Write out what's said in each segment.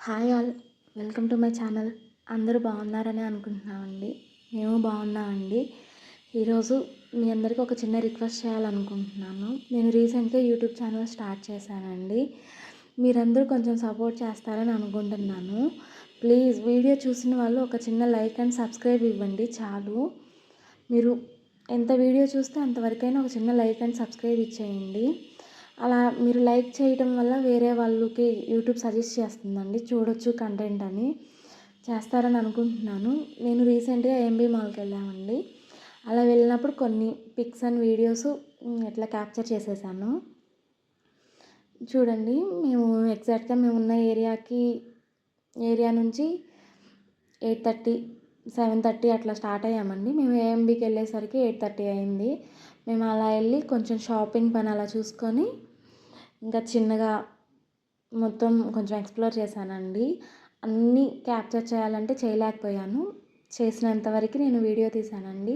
Hi all, welcome to my channel. అందరూ బాగున్నారని అనుకుంటున్నామండి. మేము బాగున్నామండి. ఈరోజు మీ అందరికీ ఒక చిన్న రిక్వెస్ట్ చేయాలనుకుంటున్నాను. నేను రీసెంట్గా యూట్యూబ్ ఛానల్ స్టార్ట్ చేశానండి. మీరందరూ కొంచెం సపోర్ట్ చేస్తారని అనుకుంటున్నాను. ప్లీజ్ వీడియో చూసిన వాళ్ళు ఒక చిన్న లైక్ అండ్ సబ్స్క్రైబ్ ఇవ్వండి చాలు. మీరు ఎంత వీడియో చూస్తే అంతవరకైనా ఒక చిన్న లైక్ అండ్ సబ్స్క్రైబ్ ఇచ్చేయండి. అలా మీరు లైక్ చేయటం వల్ల వేరే వాళ్ళకి యూట్యూబ్ సజెస్ట్ చేస్తుందండి, చూడొచ్చు కంటెంట్ అని. చేస్తారని అనుకుంటున్నాను. నేను రీసెంట్గా ఏఎంబీ మాల్కి వెళ్ళామండి. అలా వెళ్ళినప్పుడు కొన్ని పిక్స్ అండ్ వీడియోస్ ఇట్లా క్యాప్చర్ చేసేసాను. చూడండి, మేము ఎగ్జాక్ట్గా మేము ఉన్న ఏరియా నుంచి 8:30 7:30 అట్లా స్టార్ట్ అయ్యామండి. మేము ఏఎంబీకి వెళ్ళేసరికి 8:30 అయింది. మేము అలా వెళ్ళి కొంచెం షాపింగ్ పని అలా చూసుకొని ఇంకా చిన్నగా మొత్తం కొంచెం ఎక్స్ప్లోర్ చేశానండి. అన్నీ క్యాప్చర్ చేయాలంటే చేయలేకపోయాను. చేసినంత వరకు నేను వీడియో తీశానండి.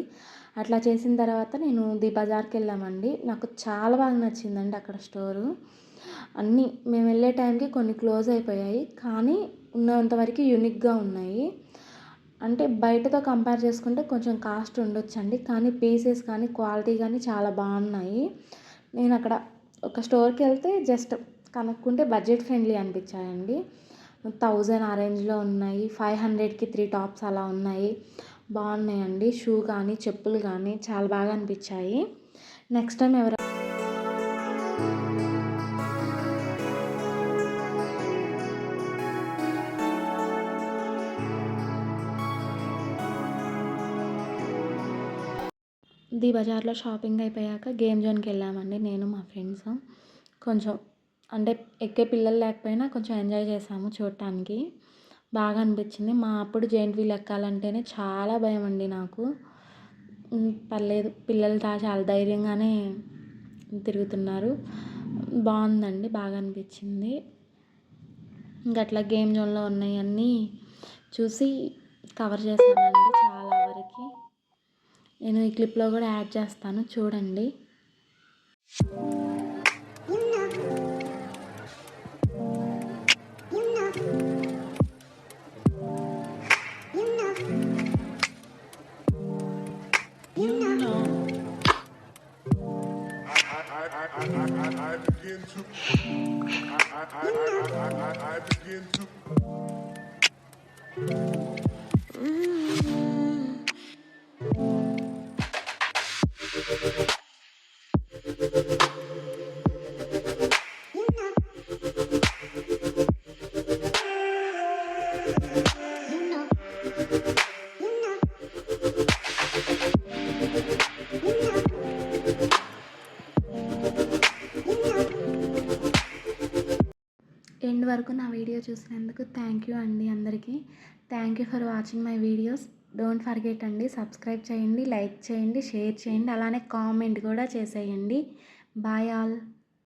అట్లా చేసిన తర్వాత నేను ది బజార్కి వెళ్ళామండి. నాకు చాలా బాగా నచ్చిందండి అక్కడ స్టోరు. అన్నీ మేము వెళ్ళే టైంకి కొన్ని క్లోజ్ అయిపోయాయి, కానీ ఉన్నంతవరకు యూనిక్గా ఉన్నాయి. అంటే బయటతో కంపేర్ చేసుకుంటే కొంచెం కాస్ట్ ఉండొచ్చండి, కానీ పీసెస్ కానీ క్వాలిటీ కానీ చాలా బాగున్నాయి. నేను అక్కడ ఒక స్టోర్కి వెళ్తే జస్ట్ కనుక్కుంటే బడ్జెట్ ఫ్రెండ్లీ అనిపించాయండి. 1000 ఆ రేంజ్లో ఉన్నాయి, 500కి 3 టాప్స్ అలా ఉన్నాయి. బాగున్నాయండి. షూ కానీ చెప్పులు కానీ చాలా బాగా అనిపించాయి. నెక్స్ట్ టైం ది బజార్లో షాపింగ్ అయిపోయాక గేమ్ జోన్కి వెళ్ళామండి నేను మా ఫ్రెండ్స్. కొంచెం అంటే ఎక్కే పిల్లలు లేకపోయినా కొంచెం ఎంజాయ్ చేసాము. చూడటానికి బాగా అనిపించింది. మా అప్పుడు జెయింట్ వీల్ ఎక్కాలంటేనే చాలా భయం అండి నాకు. పర్లేదు, పిల్లలు చాలా ధైర్యంగానే తిరుగుతున్నారు. బాగుందండి, బాగా అనిపించింది. ఇంకా అట్లా గేమ్ జోన్లో ఉన్నాయన్నీ చూసి కవర్ చేశానండి చాలా వరకు. నేను ఈ క్లిప్లో కూడా యాడ్ చేస్తాను, చూడండి. ఎండ్ వరకు నా వీడియో చూసినందుకు థ్యాంక్ యూ అండి అందరికీ. Thank you for watching my videos. Don't forget అండి, సబ్స్క్రైబ్ చేయండి, లైక్ చేయండి, షేర్ చేయండి, అలానే కామెంట్ కూడా చేసేయండి. Bye all.